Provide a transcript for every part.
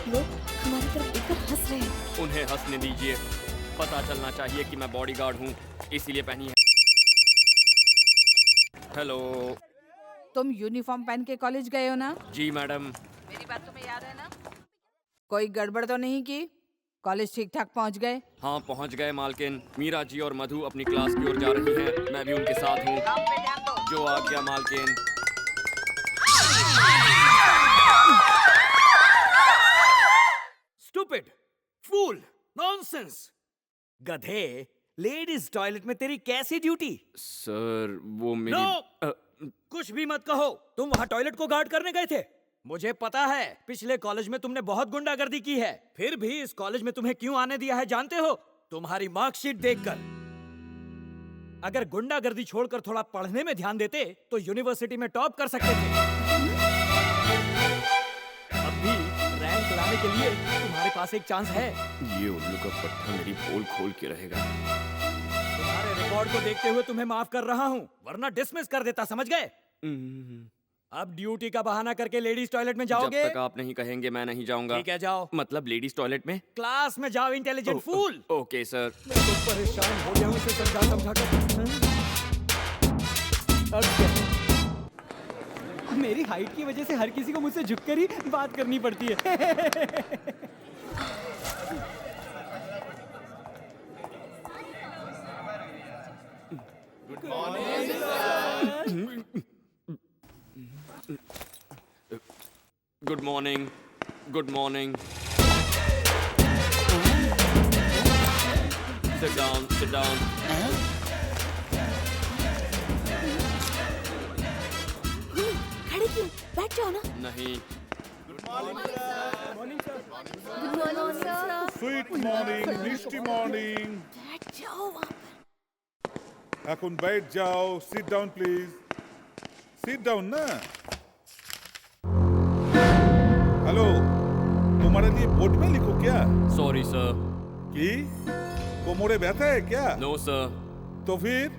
लोग हमारी तरफ देखकर हंस रहे हैं। उन्हें हंसने दीजिए। पता चलना चाहिए कि मैं बॉडीगार्ड हूँ, इसीलिए पहनी है। हेलो। तुम यूनिफॉर्म पहन के कॉलेज गए हो ना? जी मैडम। मेरी बात तुम्हें याद है ना? कोई गड़बड़ तो नहीं की? कॉलेज ठीक ठाक पहुंच गए? हाँ पहुँच गए मालकिन। मीरा जी और मधु अपनी क्लास की ओर जा रही हैं, मैं भी उनके साथ हूँ। काम पे ध्यान दो। जो आज्ञा मालकिन। स्टूपिड, फूल, नॉनसेंस, गधे। लेडीज टॉयलेट में तेरी कैसी ड्यूटी? सर वो मेरी नो! कुछ भी मत कहो। तुम वहाँ टॉयलेट को गार्ड करने गए थे। मुझे पता है पिछले कॉलेज में तुमने बहुत गुंडागर्दी की है, फिर भी इस कॉलेज में तुम्हें क्यों आने दिया है जानते हो? तुम्हारी मार्कशीट देखकर। अगर गुंडागर्दी छोड़कर थोड़ा पढ़ने में ध्यान देते तो यूनिवर्सिटी में टॉप कर सकते थे। अब भी रैंक लाने के लिए तुम्हारे पास एक चांस है। ये उल्लू का पट्टा मेरी पोल खोल के रहेगा। तुम्हारे रिकॉर्ड को देखते हुए तुम्हें माफ कर रहा हूँ, वरना डिसमिस कर देता, समझ गए? अब ड्यूटी का बहाना करके लेडीज टॉयलेट में जाओगे? जब तक आप नहीं कहेंगे मैं नहीं जाऊंगा। ठीक है, जाओ। मतलब लेडीज टॉयलेट में? क्लास में जाओ, इंटेलिजेंट फूल। Okay sir. मैं तो परेशान हो गया हूँ इसे समझा कर। अब क्या? मेरी हाइट की वजह से हर किसी को मुझसे झुककर ही बात करनी पड़ती है। Good morning. Good morning. Sit down, sit down. खड़े क्यों? बैठ जाओ ना। नहीं। Good morning sir. Sweet morning, মিষ্টি মর্নিং। बैठ जाओ वहाँ पर। এখন बैठ जाओ, sit down please. Sit down ना। हेलो, तुम्हारे लिए बोर्ड में लिखो क्या? Sorry sir. कि कोमोरे व्यथा है क्या? No sir. तो फिर?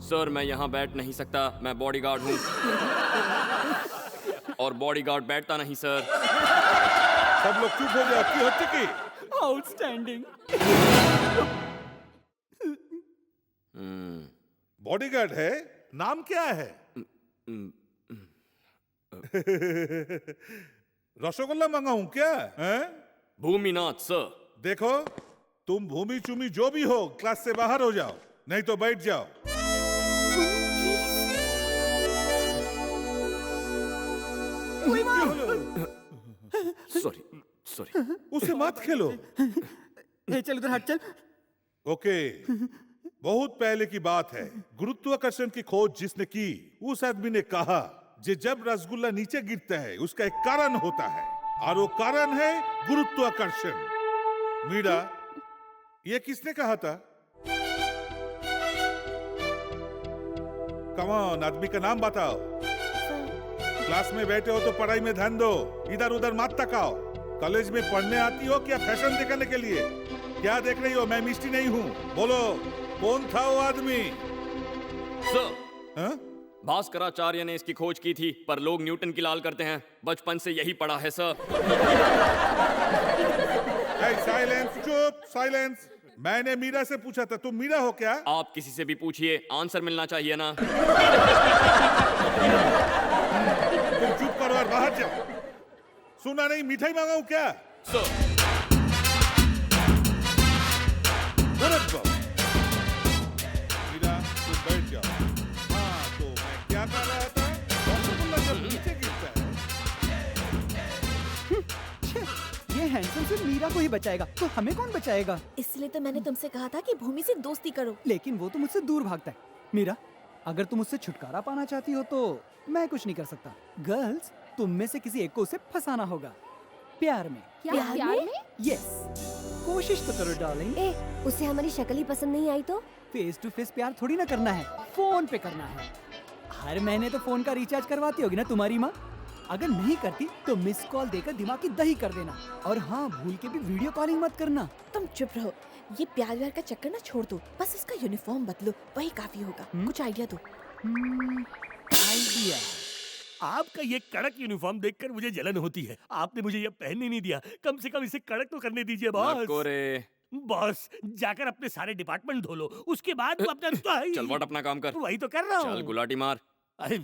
सर मैं यहाँ बैठ नहीं सकता, मैं बॉडीगार्ड हूँ। और बॉडीगार्ड बैठता नहीं सर। सब लोग चुप हो जाओ। की होती की? आउटस्टैंडिंग। बॉडीगार्ड है? नाम क्या है? रसगुल्ला मंगाऊं क्या? हैं? भूमिनाथ सर। देखो, तुम भूमि चूमी जो भी हो, क्लास से बाहर हो जाओ, नहीं तो बैठ जाओ। Sorry sorry. उसे मत खेलो। चल उधर हट चल। ओके, बहुत पहले की बात है। गुरुत्वाकर्षण की खोज जिसने की, उस आदमी ने कहा कि जब रसगुल्ला नीचे गिरता है उसका एक कारण होता है, और वो कारण है गुरुत्वाकर्षण। मीरा, ये किसने कहा था? कम ऑन, आदमी का नाम बताओ। क्लास में बैठे हो तो पढ़ाई में ध्यान दो, इधर उधर मत तकाओ। कॉलेज में पढ़ने आती हो क्या फैशन दिखाने के लिए? क्या देख रही हो? मैं मिस्टी नहीं हूँ। बोलो, कौन था वो आदमी? सर, हाँ? भास्कराचार्य ने इसकी खोज की थी, पर लोग न्यूटन की लाल करते हैं। बचपन से यही पढ़ा है सर। साइलेंस, चुप, साइलेंस। मैंने मीरा से पूछा था, तुम मीरा हो क्या? आप किसी से भी पूछिए, आंसर मिलना चाहिए ना। तुम चुप करो और बाहर जाओ। सुना नहीं? मिठाई मंगाऊं क्या? सर। मीरा, तुम बैठ जाओ। हाँ, तो मैं क्या कर रहा था? रसगुल्ला जब नीचे गिरता है। ये हैंडसम से मीरा को ही बचाएगा, तो हमें कौन बचाएगा? इसलिए तो मैंने तुमसे कहा था कि भूमि से दोस्ती करो। लेकिन वो तो मुझसे दूर भागता है। मीरा, अगर तुम उससे छुटकारा पाना चाहती हो तो मैं कुछ नहीं कर सकता। गर्ल्स, तुम में से किसी एक को उसे फंसाना होगा, प्यार में। प्यार में? यस, कोशिश तो करो डार्लिंग। ए, उसे हमारी शक्ल ही पसंद नहीं आई तो? फेस टू फेस प्यार थोड़ी ना करना है, फोन पे करना है। हर महीने तो फोन का रिचार्ज करवाती होगी ना तुम्हारी माँ? अगर नहीं करती तो मिस कॉल देकर दिमाग की दही कर देना। और हाँ, भूल के भी वीडियो कॉलिंग मत करना। तुम चुप रहो। ये प्यार व्यार का चक्कर ना छोड़ दो, बस उसका यूनिफॉर्म बदलो, वही काफी होगा। कुछ आइडिया दो। आइडिया, आपका ये कड़क यूनिफॉर्म देखकर मुझे जलन होती है। आपने मुझे ये पहनने नहीं दिया, कम से कम इसे कड़क तो करने दीजिए बॉस। नको रे। बॉस जाकर अपने सारे डिपार्टमेंट धो लो, उसके बाद वो अपना चल वट अपना काम कर। वही तो कर रहा चल हूँ। गुलाटी मार। अरे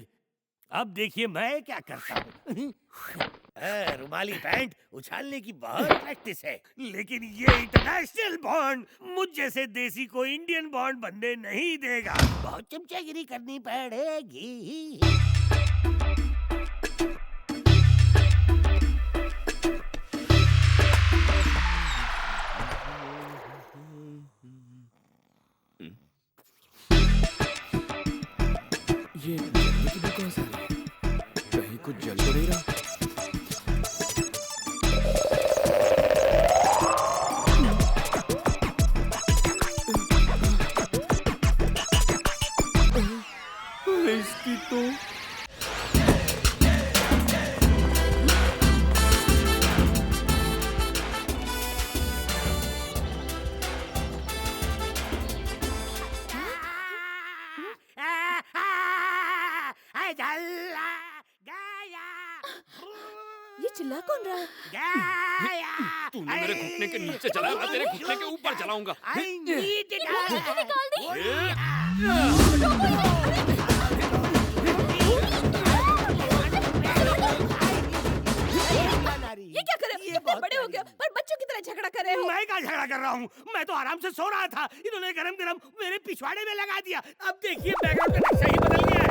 अब देखिए मैं क्या करता हूँ। रुमाली पैंट उछालने की बहुत प्रैक्टिस है, लेकिन ये इंटरनेशनल बॉन्ड मुझ जैसे देसी को इंडियन बॉन्ड बनने नहीं देगा। बहुत चमचागिरी करनी पड़ेगी। ये जलने की भी कौन सा है? कहीं कुछ जल तो नहीं रहा। इसकी तो ये चिल्ला कौन रहा है? तूने मेरे घुटने के नीचे जलाया, मैं तेरे घुटने के ऊपर जलाऊंगा। ये क्या कर रहे हो? इतने बड़े हो गए हो, पर बच्चों की तरह झगड़ा कर रहे हो। मैं क्या झगड़ा कर रहा हूँ? मैं तो आराम से सो रहा था, इन्होंने गरम गरम मेरे पिछवाड़े में लगा दिया। अब देखिए बैकग्राउंड का नक्शा ही बदल गया है।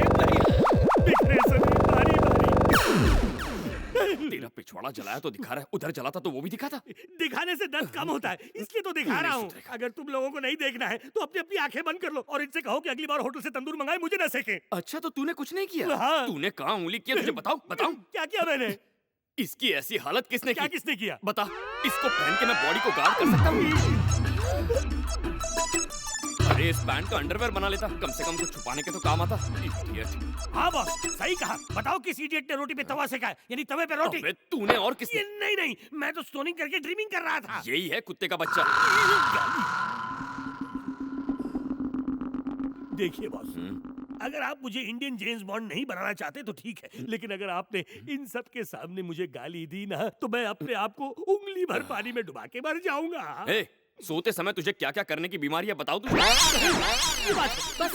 बिखरे सभी बारी बारी। तेरा पिछवाड़ा जलाया तो दिखा रहा है, उधर जला था तो वो भी दिखा था। दिखाने से दर्द कम होता है, इसलिए तो दिखा रहा हूँ। अगर तुम लोगों को नहीं देखना है तो अपनी अपनी आंखें बंद कर लो और इनसे कहो कि अगली बार होटल से तंदूर मंगाए, मुझे न सेके। अच्छा तो तूने कुछ नहीं किया? हाँ। तूने कहाँ उंगली किया? तुझे बताओ बताओ। क्या किया मैंने? इसकी ऐसी हालत किसने क्या की? किसने किया? बता, इसको पहन के मैं बॉडी को गार्ड कर सकता हूँ? अरे इस पैंट का अंडरवेयर बना लेता, कम से कम कुछ छुपाने के तो काम आता। Idiot। हाँ बॉस, सही कहा। बताओ किस इडियट ने रोटी पे तवा सेका है, यानी तवे पे रोटी। अबे तूने और किसने? ये नहीं, मैं तो स्टोनिंग करके ड्रीमिंग कर रहा था। यही है कुत्ते का बच्चा। देखिए बॉस, अगर आप मुझे इंडियन जेम्स बॉन्ड नहीं बनाना चाहते तो ठीक है, लेकिन अगर आपने इन सब के सामने मुझे गाली दी ना, तो मैं अपने आप को उंगली भर पानी में डुबा के मर जाऊंगा। ए, सोते समय तुझे क्या क्या करने की बीमारी है बताओ तुझे। बस कर,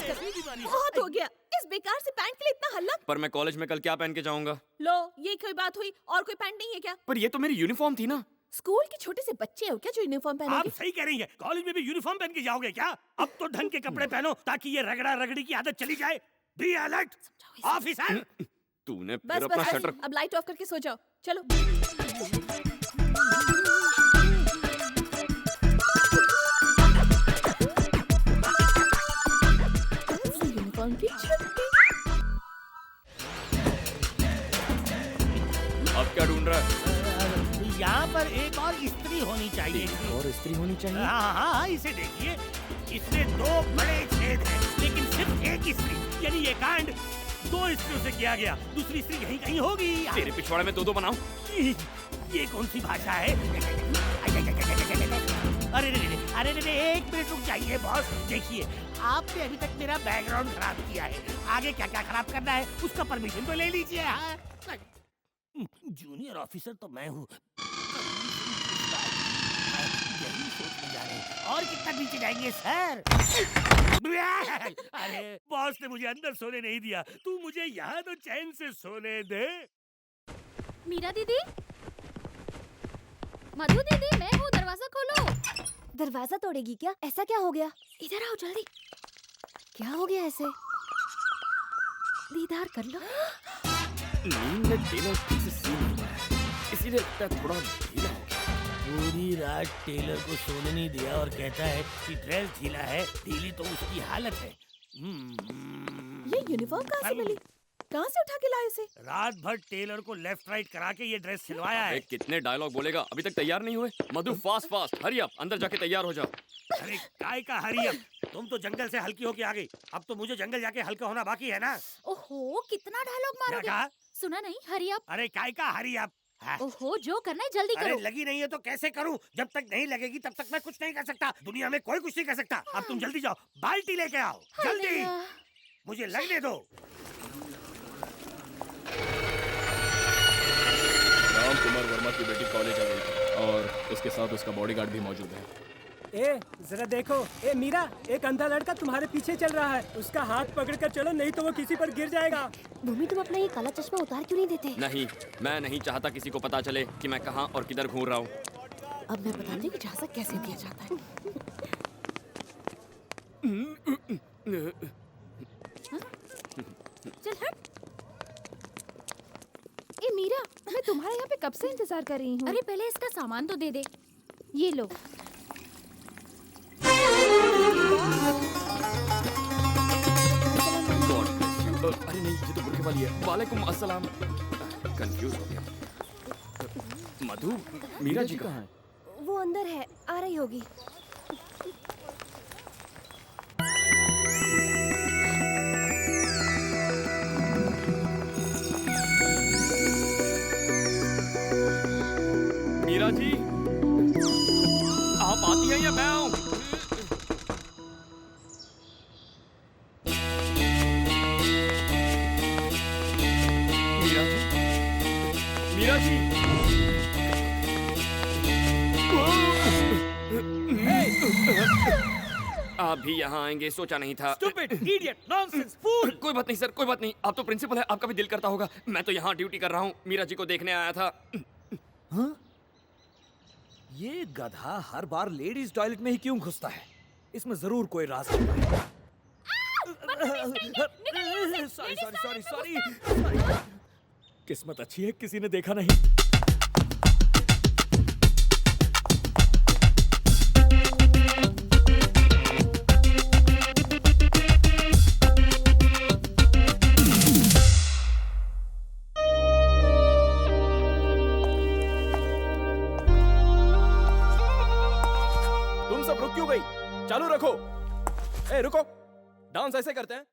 बहुत हो गया। इस बेकार से पैंट के लिए इतना हल्ला। पर मैं कॉलेज में कल क्या पहन के जाऊंगा? लो, ये कोई बात हुई? और कोई पैंट नहीं है क्या? पर ये तो मेरी यूनिफॉर्म थी ना। स्कूल के छोटे से बच्चे हो क्या जो यूनिफॉर्म आप पहनोगे? सही कह रही हैं। कॉलेज में भी यूनिफॉर्म पहन के जाओगे क्या? अब तो ढंग के कपड़े पहनो ताकि ये रगड़ा रगड़ी की आदत चली जाए। Be alert officer. तूने बस फिर अपना बस, शटर। अब लाइट ऑफ करके सो जाओ। चलो। यूनिफॉर्म की छुट्टी। अब क्या ढूंढ रहा है? यहाँ पर एक और स्त्री होनी चाहिए। और स्त्री होनी चाहिए। हाँ, इसे देखिए, इसमें 2 बड़े छेद हैं, लेकिन सिर्फ एक स्त्री, यानी ये कांड 2 स्त्रियों से किया गया। दूसरी स्त्री यहीं कहीं होगी। तेरे पिछवाड़े में 2-2 बनाऊं? ये कौन सी भाषा है? अरे रे, 1 मिनट रुक जाइए बॉस। देखिए, आपने अभी तक मेरा बैकग्राउंड खराब किया है, आगे क्या क्या खराब करना है उसका परमिशन तो ले लीजिए। हाँ? जूनियर ऑफिसर तो मैं हूँ। यही सोचने जा रहे हैं। और कितना नीचे जाएंगे सर? अरे बॉस ने मुझे अंदर सोने नहीं दिया, तू मुझे यहाँ तो चैन से सोने दे। मीरा दीदी, मधु दीदी, मैं हूँ, दरवाजा खोलो। दरवाजा तोड़ेगी क्या? ऐसा क्या हो गया? इधर आओ जल्दी। क्या हो गया ऐसे? दीदार कर लो। नींद में टेलर ठीक से सो नहीं पाया, इसीलिए लगता है थोड़ा ढीला हो गया। पूरी रात टेलर को सोने नहीं दिया और कहता है कि ड्रेस ढीला है। ढीली तो उसकी हालत है। ये यूनिफॉर्म कहाँ से मिली? कहाँ से उठा के लाए इसे? रात भर टेलर को लेफ्ट राइट करा के ये ड्रेस सिलवाया है। कितने डायलॉग बोलेगा, अभी तक तैयार नहीं हुए? मधु फास्ट हरी अप, अंदर जाके तैयार हो जा। अरे काय का हरी अप? तुम तो जंगल से हल्की होके आ गई, अब तो मुझे जंगल जाके हल्का होना बाकी है ना। ओहो, कितना डायलॉग क्या मारोगे? कहा? सुना नहीं? Hurry up. अरे काय का हरी अप? ओहो, जो करना है जल्दी अरे करो। लगी नहीं है तो कैसे करूं? जब तक नहीं लगेगी तब तक मैं कुछ नहीं कर सकता। दुनिया में कोई कुछ नहीं कर सकता। अब तुम जल्दी जाओ, बाल्टी लेके आओ, जल्दी। मुझे लगने दो। मामा की बेटी कॉलेज आ गई थी और उसके साथ उसका बॉडीगार्ड भी मौजूद है। ए जरा देखो, ए मीरा, एक अंधा लड़का तुम्हारे पीछे चल रहा है, उसका हाथ पकड़कर चलो नहीं तो वो किसी पर गिर जाएगा। भूमि तुम अपना ये काला चश्मा उतार क्यों नहीं देते? नहीं, मैं नहीं चाहता किसी को पता चले कि मैं कहाँ और किधर घूम रहा हूँ। अब मैं बताऊंगी कि झांसा कैसे दिया जाता है। चल हट। ए मीरा, मैं तुम्हारे यहाँ पे कब से इंतजार कर रही हूँ। अरे पहले इसका सामान तो दे दे। ये लो। अरे नहीं, ये तो बुरखे वाली है। वालेकुम अस्सलाम। कंफ्यूज हो गया। मधु, मीरा जी कहाँ है? वो अंदर है, आ रही होगी। मीरा जी, आप आती हैं या मैं आऊं? मीरा जी, मीरा जी। आप भी यहाँ आएंगे सोचा नहीं था। Stupid, idiot, nonsense, fool! कोई बात नहीं सर, कोई बात नहीं। आप तो प्रिंसिपल है, आपका भी दिल करता होगा। मैं तो यहाँ ड्यूटी कर रहा हूँ, मीरा जी को देखने आया था। हाँ? ये गधा हर बार लेडीज टॉयलेट में ही क्यों घुसता है? इसमें जरूर कोई राज है। सॉरी। किस्मत अच्छी है, किसी ने देखा नहीं। तुम सब रुक क्यों गई? चालू रखो। ए रुको, डांस ऐसे करते हैं।